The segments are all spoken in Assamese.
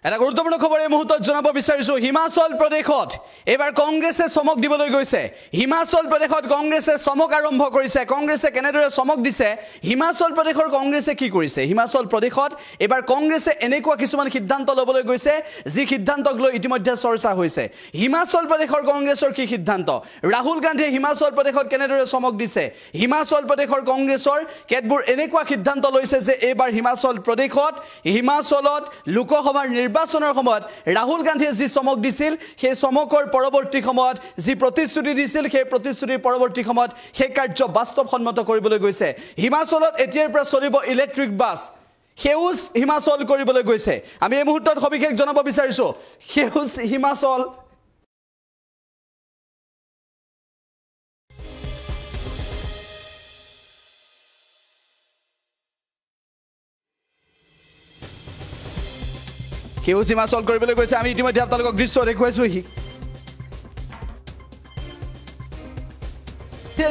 এটা গুৰুত্বপূৰ্ণ খবৰ এই মুহূৰ্তত জনাব বিচাৰিছো হিমাচল প্ৰদেশত এবাৰ কংগ্ৰেছে চমক দিবলৈ গৈছে হিমাচল প্ৰদেশত কংগ্ৰেছে চমক আৰম্ভ কৰিছে কংগ্ৰেছে কেনেদৰে চমক দিছে হিমাচল প্ৰদেশৰ কংগ্ৰেছে কি কৰিছে হিমাচল প্ৰদেশত এবাৰ কংগ্ৰেছে এনেকুৱা কিছুমান সিদ্ধান্ত ল'বলৈ গৈছে যি সিদ্ধান্তক লৈ ইতিমধ্যে চৰ্চা হৈছে হিমাচল প্ৰদেশৰ কংগ্ৰেছৰ কি সিদ্ধান্ত ৰাহুল গান্ধীয়ে হিমাচল প্ৰদেশত কেনেদৰে চমক দিছে হিমাচল প্ৰদেশৰ কংগ্ৰেছৰ কেতবোৰ এনেকুৱা সিদ্ধান্ত লৈছে যে এবাৰ হিমাচল প্ৰদেশত হিমাচলত লোকসভাৰ নিৰ্বাচনৰ সময়ত ৰাহুল গান্ধীয়ে যি চমক দিছিল সেই চমকৰ পৰৱৰ্তী সময়ত যি প্ৰতিশ্ৰুতি দিছিল সেই প্ৰতিশ্ৰুতিৰ পৰৱৰ্তী সময়ত সেই কাৰ্য বাস্তৱসন্মত কৰিবলৈ গৈছে হিমাচলত এতিয়াৰ পৰা চলিব ইলেক্ট্ৰিক বাছ সেউজ হিমাচল কৰিবলৈ গৈছে আমি এই মুহূৰ্তত সবিশেষ জনাব বিচাৰিছো সেউজ হিমাচল সেউজ হিমাচল কৰিবলৈ গৈছে আমি ইতিমধ্যে আপোনালোকক দৃশ্য দেখুৱাইছো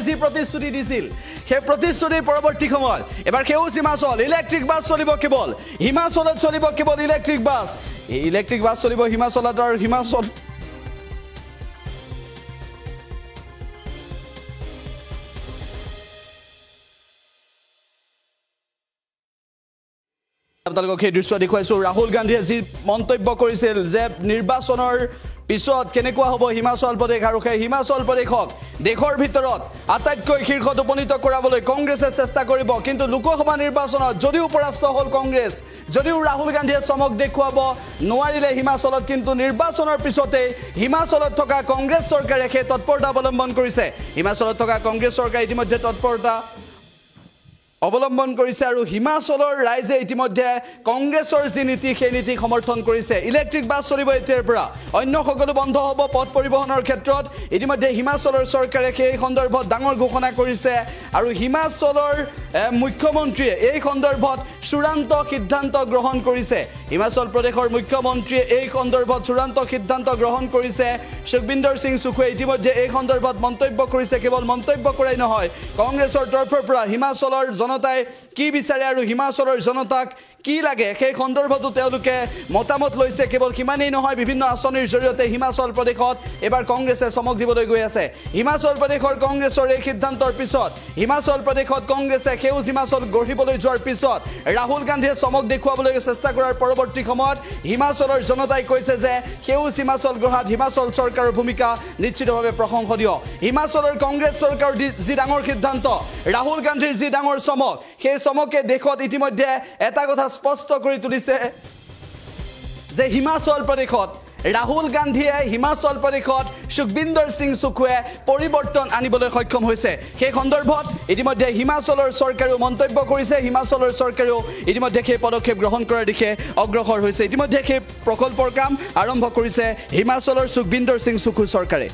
যি প্ৰতিশ্ৰুতি দিছিল সেই প্ৰতিশ্ৰুতিৰ পৰৱৰ্তী সময়ত এবাৰ সেউজ হিমাচল ইলেক্ট্ৰিক বাছ চলিব কেৱল হিমাচলত চলিব কেৱল ইলেক্ট্ৰিক বাছ এই ইলেক্ট্ৰিক বাছ চলিব হিমাচলত আৰু হিমাচল আপোনালোকক সেই দৃশ্য দেখুৱাইছো ৰাহুল গান্ধীয়ে যি মন্তব্য কৰিছিল যে নিৰ্বাচনৰ পিছত কেনেকুৱা হ'ব হিমাচল প্ৰদেশ আৰু সেই হিমাচল প্ৰদেশক দেশৰ ভিতৰত আটাইতকৈ শীৰ্ষত উপনীত কৰাবলৈ কংগ্ৰেছে চেষ্টা কৰিব কিন্তু লোকসভা নিৰ্বাচনত যদিও পৰাস্ত হ'ল কংগ্ৰেছ যদিও ৰাহুল গান্ধীয়ে চমক দেখুৱাব নোৱাৰিলে হিমাচলত কিন্তু নিৰ্বাচনৰ পিছতে হিমাচলত থকা কংগ্ৰেছ চৰকাৰে সেই তৎপৰতা অৱলম্বন কৰিছে হিমাচলত থকা কংগ্ৰেছ চৰকাৰে ইতিমধ্যে তৎপৰতা অৱলম্বন কৰিছে আৰু হিমাচলৰ ৰাইজে ইতিমধ্যে কংগ্ৰেছৰ যি নীতি সেই নীতি সমৰ্থন কৰিছে ইলেক্ট্ৰিক বাছ চলিব এতিয়াৰ পৰা অন্য সকলো বন্ধ হ'ব পথ পৰিবহনৰ ক্ষেত্ৰত ইতিমধ্যে হিমাচলৰ চৰকাৰে সেই সন্দৰ্ভত ডাঙৰ ঘোষণা কৰিছে আৰু হিমাচলৰ মুখ্যমন্ত্ৰীয়ে এই সন্দৰ্ভত চূড়ান্ত সিদ্ধান্ত গ্ৰহণ কৰিছে হিমাচল প্ৰদেশৰ মুখ্যমন্ত্ৰীয়ে এই সন্দৰ্ভত চূড়ান্ত সিদ্ধান্ত গ্ৰহণ কৰিছে সুখবিন্দৰ সিং সুখুৱে ইতিমধ্যে এই সন্দৰ্ভত মন্তব্য কৰিছে কেৱল মন্তব্য কৰাই নহয় কংগ্ৰেছৰ তৰফৰ পৰা হিমাচলৰ জনতাই কি বিচাৰে আৰু হিমাচলৰ জনতাক কি লাগে সেই সন্দৰ্ভতো তেওঁলোকে মতামত লৈছে কেৱল কিমানেই নহয় বিভিন্ন আঁচনিৰ জৰিয়তে হিমাচল প্ৰদেশত এবাৰ কংগ্ৰেছে চমক দিবলৈ গৈ আছে হিমাচল প্ৰদেশৰ কংগ্ৰেছৰ এই সিদ্ধান্তৰ পিছত হিমাচল প্ৰদেশত কংগ্ৰেছে সেউজ হিমাচল গঢ়িবলৈ যোৱাৰ পিছত ৰাহুল গান্ধীয়ে চমক দেখুৱাবলৈ চেষ্টা কৰাৰ পৰৱৰ্তী সময়ত হিমাচলৰ জনতাই কৈছে যে সেউজ হিমাচল গঢ়াত হিমাচল চৰকাৰৰ ভূমিকা নিশ্চিতভাৱে প্ৰশংসনীয় হিমাচলৰ কংগ্ৰেছ চৰকাৰৰ যি ডাঙৰ সিদ্ধান্ত ৰাহুল গান্ধীৰ যি ডাঙৰ চমক সেই চমকে দেশত ইতিমধ্যে এটা কথা স্পষ্ট কৰি তুলিছে যে হিমাচল প্ৰদেশত ৰাহুল গান্ধীয়ে হিমাচল প্ৰদেশত সুখবিন্দৰ সিং সুখুৱে পৰিৱৰ্তন আনিবলৈ সক্ষম হৈছে সেই সন্দৰ্ভত ইতিমধ্যে হিমাচলৰ চৰকাৰেও মন্তব্য কৰিছে হিমাচলৰ চৰকাৰেও ইতিমধ্যে সেই পদক্ষেপ গ্ৰহণ কৰাৰ দিশে অগ্ৰসৰ হৈছে ইতিমধ্যে সেই প্ৰকল্পৰ কাম আৰম্ভ কৰিছে হিমাচলৰ সুখবিন্দৰ সিং সুখু চৰকাৰে